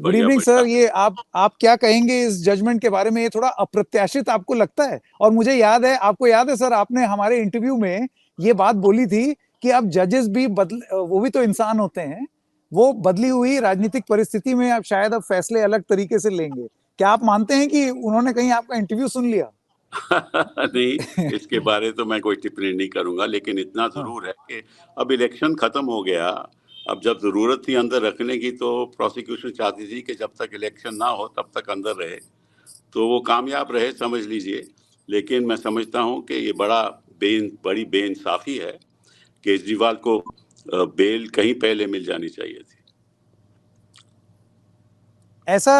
Good बढ़िया evening बढ़िया। Sir. ये आप क्या कहेंगे इस जजमेंट के बारे में? ये थोड़ा अप्रत्याशित आपको लगता है? और मुझे याद है, आपको याद है सर, आपने हमारे इंटरव्यू में ये बात बोली थी कि अब जजेस भी वो भी तो इंसान होते हैं, वो बदली हुई राजनीतिक परिस्थिति में अब शायद अब फैसले अलग तरीके से लेंगे। क्या आप मानते हैं कि उन्होंने कहीं आपका इंटरव्यू सुन लिया? नहीं, इसके बारे तो मैं कोई टिप्पणी नहीं करूंगा, लेकिन इतना हाँ। जरूर है कि अब इलेक्शन खत्म हो गया। अब जब जरूरत थी अंदर रखने की तो प्रोसिक्यूशन चाहती थी कि जब तक इलेक्शन ना हो तब तक अंदर रहे, तो वो कामयाब रहे, समझ लीजिए। लेकिन मैं समझता हूं कि ये बड़ी बेइंसाफी है। केजरीवाल को बेल कहीं पहले मिल जानी चाहिए थी। ऐसा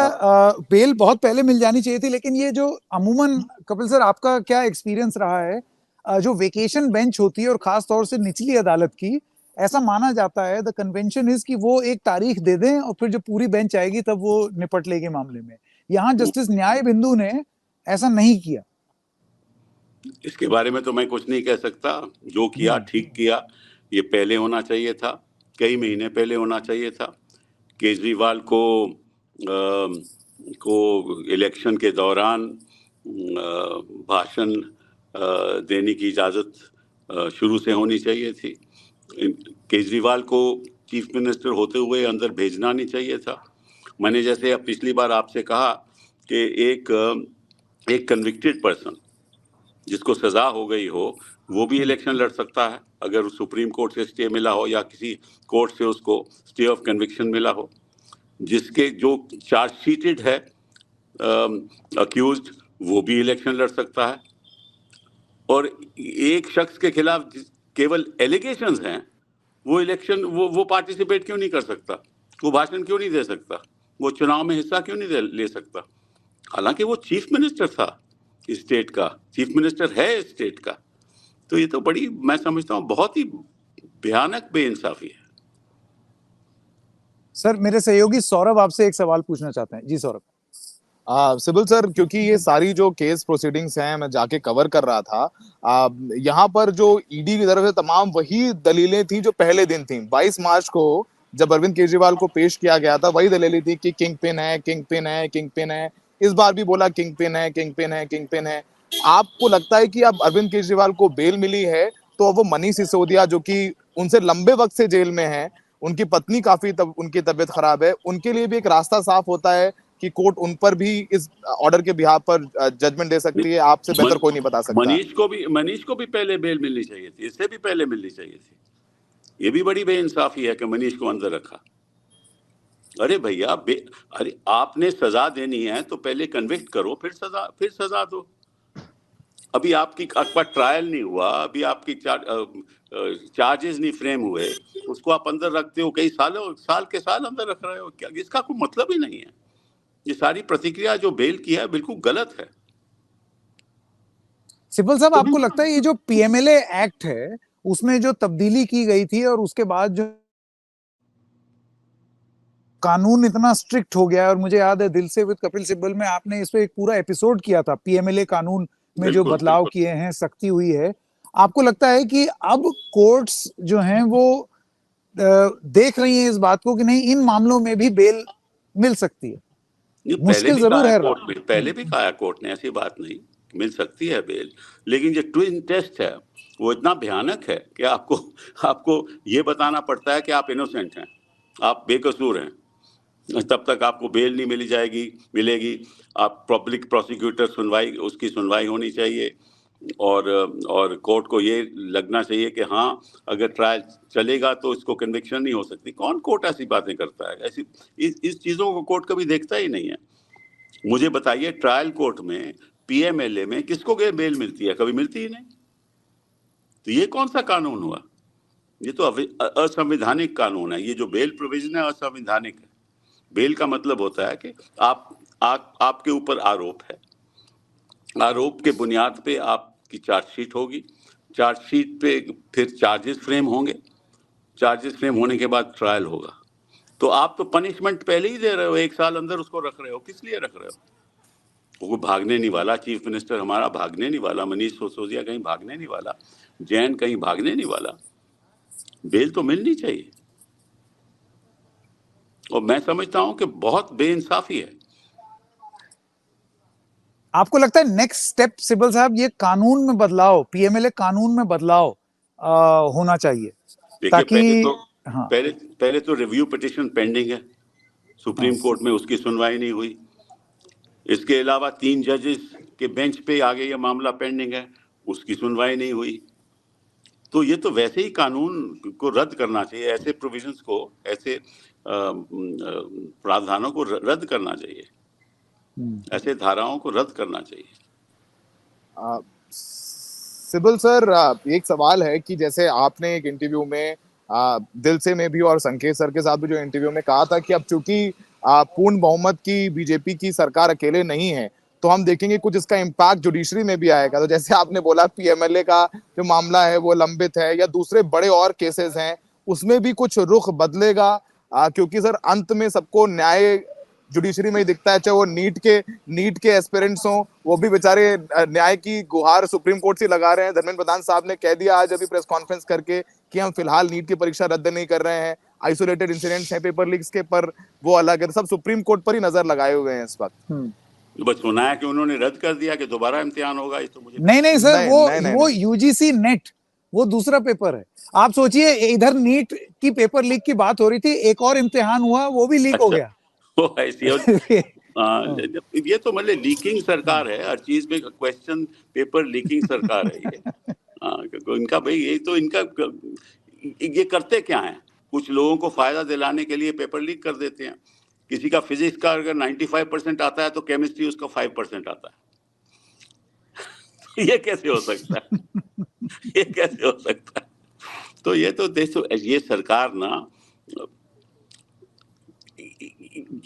बेल बहुत पहले मिल जानी चाहिए थी, लेकिन ये जो अमूमन, कपिल सर आपका क्या एक्सपीरियंस रहा है? जो वेकेशन बेंच होती है और खास तौर से निचली अदालत की, ऐसा माना जाता है, द कन्वेंशन इज कि वो एक तारीख दे दें और फिर जब पूरी बेंच आएगी तब वो निपट लेगी मामले में। यहाँ जस्टिस न्याय बिंदु ने ऐसा नहीं किया। इसके बारे में तो मैं कुछ नहीं कह सकता। जो किया ठीक किया। ये पहले होना चाहिए था, कई महीने पहले होना चाहिए था। केजरीवाल को इलेक्शन के दौरान भाषण देने की इजाज़त शुरू से होनी चाहिए थी। केजरीवाल को चीफ मिनिस्टर होते हुए अंदर भेजना नहीं चाहिए था। मैंने जैसे अब पिछली बार आपसे कहा कि एक कन्विक्टेड पर्सन जिसको सजा हो गई हो वो भी इलेक्शन लड़ सकता है, अगर सुप्रीम कोर्ट से स्टे मिला हो या किसी कोर्ट से उसको स्टे ऑफ कन्विक्शन मिला हो। जिसके जो चार्जशीटेड है अक्यूज्ड, वो भी इलेक्शन लड़ सकता है। और एक शख्स के खिलाफ केवल एलिगेशंस हैं, वो इलेक्शन वो पार्टिसिपेट क्यों नहीं कर सकता? वो भाषण क्यों नहीं दे सकता? वो चुनाव में हिस्सा क्यों नहीं ले सकता? हालांकि वो चीफ मिनिस्टर था स्टेट का, चीफ मिनिस्टर है स्टेट का। तो ये तो बड़ी, मैं समझता हूँ, बहुत ही भयानक बेइंसाफी है। सर, मेरे सहयोगी सौरभ आपसे एक सवाल पूछना चाहते हैं। जी सौरभ। सिबिल सर, क्योंकि ये सारी जो केस प्रोसीडिंग्स हैं मैं जाके कवर कर रहा था, यहाँ पर जो ईडी की तरफ से तमाम वही दलीलें थी जो पहले दिन थी। 22 मार्च को जब अरविंद केजरीवाल को पेश किया गया था, वही दलीलें थी कि किंग पिन है, किंग पिन है, किंग पिन है। इस बार भी बोला किंग पिन है, किंग पिन है, किंग पिन है। आपको लगता है कि अब अरविंद केजरीवाल को बेल मिली है तो अब वो मनीष सिसोदिया, जो कि उनसे लंबे वक्त से जेल में है, उनकी पत्नी काफी उनकी तबीयत खराब है, उनके लिए भी एक रास्ता साफ होता है कि कोर्ट उन पर भी इस ऑर्डर के बिहाफ पर जजमेंट दे सकती है? आपसे बेहतर कोई नहीं बता सकता। मनीष को भी पहले बेल मिलनी चाहिए थी, इससे भी पहले मिलनी चाहिए थी। ये भी बड़ी बेइंसाफी है कि मनीष को अंदर रखा। अरे भैया, अरे आपने सजा देनी है तो पहले कन्विक्ट करो, फिर सजा दो। अभी आपका ट्रायल नहीं हुआ, अभी आपकी चार्जेस नहीं फ्रेम हुए, उसको आप अंदर रखते हो, कई साल के साल अंदर रख रहे हो। क्या इसका कोई मतलब ही नहीं है? ये सारी प्रतिक्रिया जो बेल की है बिल्कुल गलत है। सिब्बल साहब, आपको लगता है ये जो पीएमएलए एक्ट है उसमें जो तब्दीली की गई थी और उसके बाद जो कानून इतना स्ट्रिक्ट हो गया है, और मुझे याद है दिल से विद कपिल सिब्बल में आपने इस पे एक पूरा एपिसोड किया था, पीएमएलए कानून में जो बदलाव किए हैं, सख्ती हुई है, आपको लगता है कि अब कोर्ट्स जो हैं वो देख रही हैं इस बात को कि नहीं, इन मामलों में भी बेल मिल सकती है? मुश्किल जरूर है। पहले भी कहा कोर्ट ने, ऐसी बात नहीं, मिल सकती है बेल। लेकिन जो ट्विन टेस्ट है वो इतना भयानक है कि आपको ये बताना पड़ता है कि आप इनोसेंट हैं, आप बेकसूर हैं, तब तक आपको बेल नहीं मिलेगी। आप पब्लिक प्रोसिक्यूटर उसकी सुनवाई होनी चाहिए, और कोर्ट को ये लगना चाहिए कि हाँ, अगर ट्रायल चलेगा तो इसको कन्विक्शन नहीं हो सकती। कौन कोर्ट ऐसी बातें करता है? ऐसी इस चीज़ों को कोर्ट कभी देखता ही नहीं है। मुझे बताइए, ट्रायल कोर्ट में, पीएमएलए में किसको बेल मिलती है? कभी मिलती ही नहीं। तो ये कौन सा कानून हुआ? ये तो असंवैधानिक कानून है। ये जो बेल प्रोविजन है असंवैधानिक है। बेल का मतलब होता है कि आपके ऊपर आरोप है, आरोप के बुनियाद पे आपकी चार्जशीट होगी, चार्जशीट पे फिर चार्जेस फ्रेम होंगे, चार्जेस फ्रेम होने के बाद ट्रायल होगा। तो आप तो पनिशमेंट पहले ही दे रहे हो, 1 साल अंदर उसको रख रहे हो। किस लिए रख रहे हो? वो भागने नहीं वाला, चीफ मिनिस्टर हमारा भागने नहीं वाला, मनीष सिसोदिया कहीं भागने नहीं वाला, जैन कहीं भागने नहीं वाला। बेल तो मिलनी चाहिए। और मैं समझता हूं कि बहुत बेइंसाफी है। आपको लगता है नेक्स्ट स्टेप सिब्बल साहब ये कानून में बदलाव, पीएमएलए कानून में बदलाव होना चाहिए देखिए, ताकि हाँ पहले तो रिव्यू पिटिशन पेंडिंग है सुप्रीम हाँ कोर्ट में, उसकी सुनवाई नहीं हुई। इसके अलावा 3 जजेस के बेंच पे आगे ये मामला पेंडिंग है, उसकी सुनवाई नहीं हुई। तो ये तो वैसे ही कानून को रद्द करना चाहिए, ऐसे प्रोविजंस को, ऐसे प्रावधानों को रद्द करना चाहिए, ऐसे धाराओं को रद्द करना चाहिए। सिब्बल सर, एक सवाल है कि जैसे आपने एक इंटरव्यू में दिल से में भी और संकेत सर के साथ भी जो इंटरव्यू में कहा था कि अब चूंकि पूर्ण बहुमत की बीजेपी की सरकार अकेले नहीं है, तो हम देखेंगे कुछ इसका इम्पैक्ट जुडिशरी में भी आएगा। तो जैसे आपने बोला पीएमएलए का जो मामला है वो लंबित है, या दूसरे बड़े और केसेस हैं उसमें भी कुछ रुख बदलेगा, क्योंकि सर अंत में सबको न्याय जुडिशरी में ही दिखता है, चाहे वो नीट के एस्पिरेंट्स हों, वो भी बेचारे न्याय की गुहार सुप्रीम कोर्ट से लगा रहे हैं। धर्मेंद्र प्रधान साहब ने कह दिया आज अभी प्रेस कॉन्फ्रेंस करके कि हम फिलहाल नीट की परीक्षा रद्द नहीं कर रहे हैं, आइसोलेटेड इंसिडेंट्स हैं पेपर लीक्स के, पर वो अलग है। सब सुप्रीम कोर्ट पर ही नजर लगाए हुए हैं इस वक्त। बस सुना है कि उन्होंने रद्द कर दिया कि दोबारा इम्तिहान होगा, ये तो मुझे नहीं नहीं सर, नहीं, वो नहीं, नहीं, वो नहीं। यूजीसी नेट वो दूसरा पेपर है। आप सोचिए, इधर नीट की पेपर लीक की बात हो रही थी, एक और इम्तिहान हुआ वो भी लीक हो अच्छा, गया। वो ऐसी ये तो मतलब लीकिंग सरकार है, हर चीज में क्वेश्चन पेपर लीकिंग सरकार है ये। इनका भाई ये तो इनका ये करते क्या है, कुछ लोगों को फायदा दिलाने के लिए पेपर लीक कर देते हैं। किसी का फिजिक्स का अगर 95% आता है तो केमिस्ट्री उसका 5% आता है। ये कैसे हो सकता है? ये कैसे हो सकता है? तो ये तो देखो, ये सरकार ना,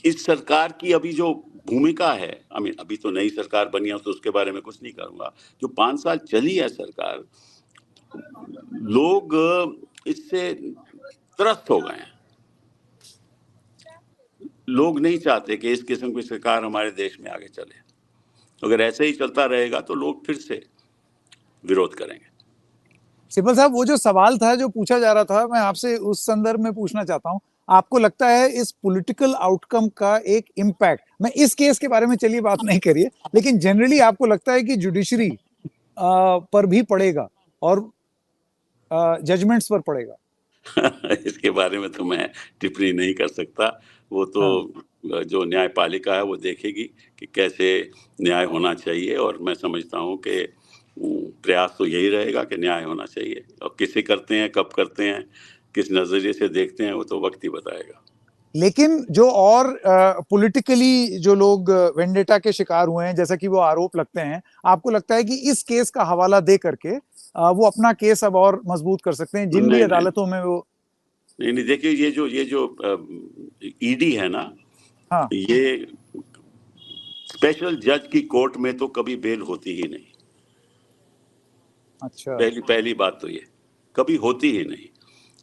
इस सरकार की अभी जो भूमिका है, अभी तो नई सरकार बनी है तो उसके बारे में कुछ नहीं करूंगा। जो 5 साल चली है सरकार, लोग इससे त्रस्त हो गए हैं। लोग नहीं चाहते कि इस किस्म की सरकार हमारे देश में आगे चले। अगर ऐसे ही चलता रहेगा तो लोग फिर से विरोध करेंगे। सिब्बल साहब, वो जो सवाल था जो पूछा जा रहा था, मैं आपसे उस संदर्भ में पूछना चाहता हूं, आपको लगता है इस पॉलिटिकल आउटकम का एक इम्पैक्ट, मैं इस केस के बारे में चलिए बात नहीं करिए, लेकिन जनरली आपको लगता है कि जुडिशरी पर भी पड़ेगा और जजमेंट्स पर पड़ेगा? इसके बारे में तो मैं टिप्पणी नहीं कर सकता। वो तो जो न्यायपालिका है वो देखेगी कि कैसे न्याय होना चाहिए, और मैं समझता हूँ कि प्रयास तो यही रहेगा कि न्याय होना चाहिए। और किसे करते हैं, कब करते हैं, किस नजरिए से देखते हैं, वो तो वक्त ही बताएगा। लेकिन जो और पॉलिटिकली जो लोग वेंडेटा के शिकार हुए हैं, जैसा कि वो आरोप लगते हैं, आपको लगता है कि इस केस का हवाला दे करके वो अपना केस अब और मजबूत कर सकते हैं जिन भी नहीं, अदालतों में वो? नहीं, देखिए, ये जो ईडी है ना, हाँ ये स्पेशल जज की कोर्ट में तो कभी बेल होती ही नहीं। अच्छा। पहली बात तो ये कभी होती ही नहीं,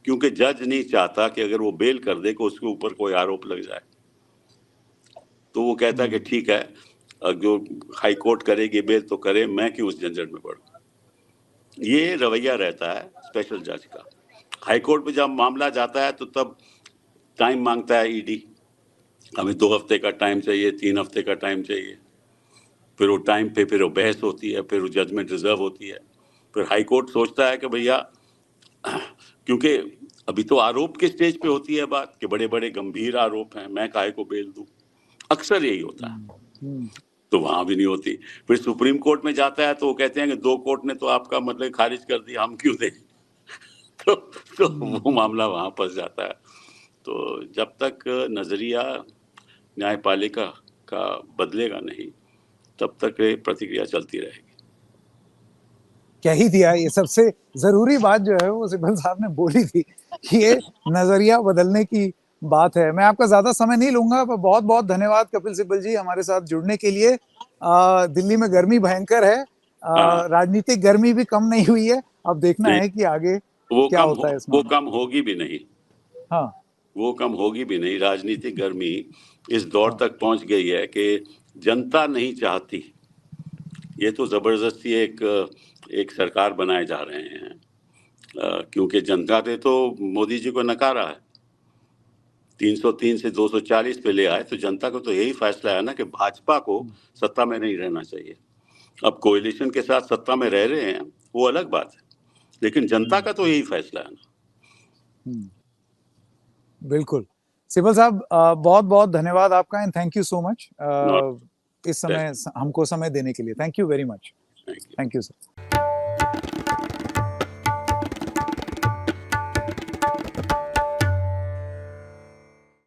क्योंकि जज नहीं चाहता कि अगर वो बेल कर दे कि उसके ऊपर कोई आरोप लग जाए। तो वो कहता है कि ठीक है, जो हाई कोर्ट करेगी बेल तो करे, मैं क्यों उस झंझट में पड़ूं। ये रवैया रहता है स्पेशल जज का। हाई कोर्ट में जब मामला जाता है तो तब टाइम मांगता है ईडी, हमें 2 हफ्ते का टाइम चाहिए, 3 हफ्ते का टाइम चाहिए। फिर वो टाइम पे फिर वो बहस होती है, फिर वो जजमेंट रिजर्व होती है। फिर हाई कोर्ट सोचता है कि भैया, क्योंकि अभी तो आरोप के स्टेज पे होती है बात कि बड़े बड़े गंभीर आरोप हैं, मैं काहे को बेल दूं। अक्सर यही होता है। तो वहां भी नहीं होती। फिर सुप्रीम कोर्ट में जाता है तो वो कहते हैं कि 2 कोर्ट ने तो आपका मतलब खारिज कर दिया, हम क्यों दें। तो वो मामला वहां फंस जाता है। तो जब तक नजरिया न्यायपालिका का बदलेगा नहीं, तब तक ये प्रतिक्रिया चलती रहेगी। कह ही दिया, ये सबसे जरूरी बात जो है वो सिब्बल साहब ने बोली थी कि ये नजरिया बदलने की बात है। मैं आपका ज्यादा समय नहीं लूंगा, पर बहुत बहुत धन्यवाद कपिल सिब्बल जी हमारे साथ जुड़ने के लिए। दिल्ली में गर्मी भयंकर है, हाँ, राजनीतिक गर्मी भी कम नहीं हुई है, अब देखना नहीं, है कि आगे क्या होता है इस वो मामले में। कम होगी भी नहीं। हाँ वो कम होगी भी नहीं। राजनीतिक गर्मी इस दौर हाँ तक पहुंच गई है कि जनता नहीं चाहती। ये तो जबरदस्ती एक सरकार बनाए जा रहे हैं, क्योंकि जनता ने तो मोदी जी को नकारा है। 303 से 240 पे ले आए, तो जनता को तो यही फैसला है ना कि भाजपा को सत्ता में नहीं रहना चाहिए। अब कोएलिशन के साथ सत्ता में रह रहे हैं, वो अलग बात है, लेकिन जनता का तो यही फैसला है ना। बिल्कुल। सिब्बल साहब, बहुत बहुत धन्यवाद आपका, and thank you so much इस समय हमको समय देने के लिए। Thank you very much. Thank you. Thank you sir.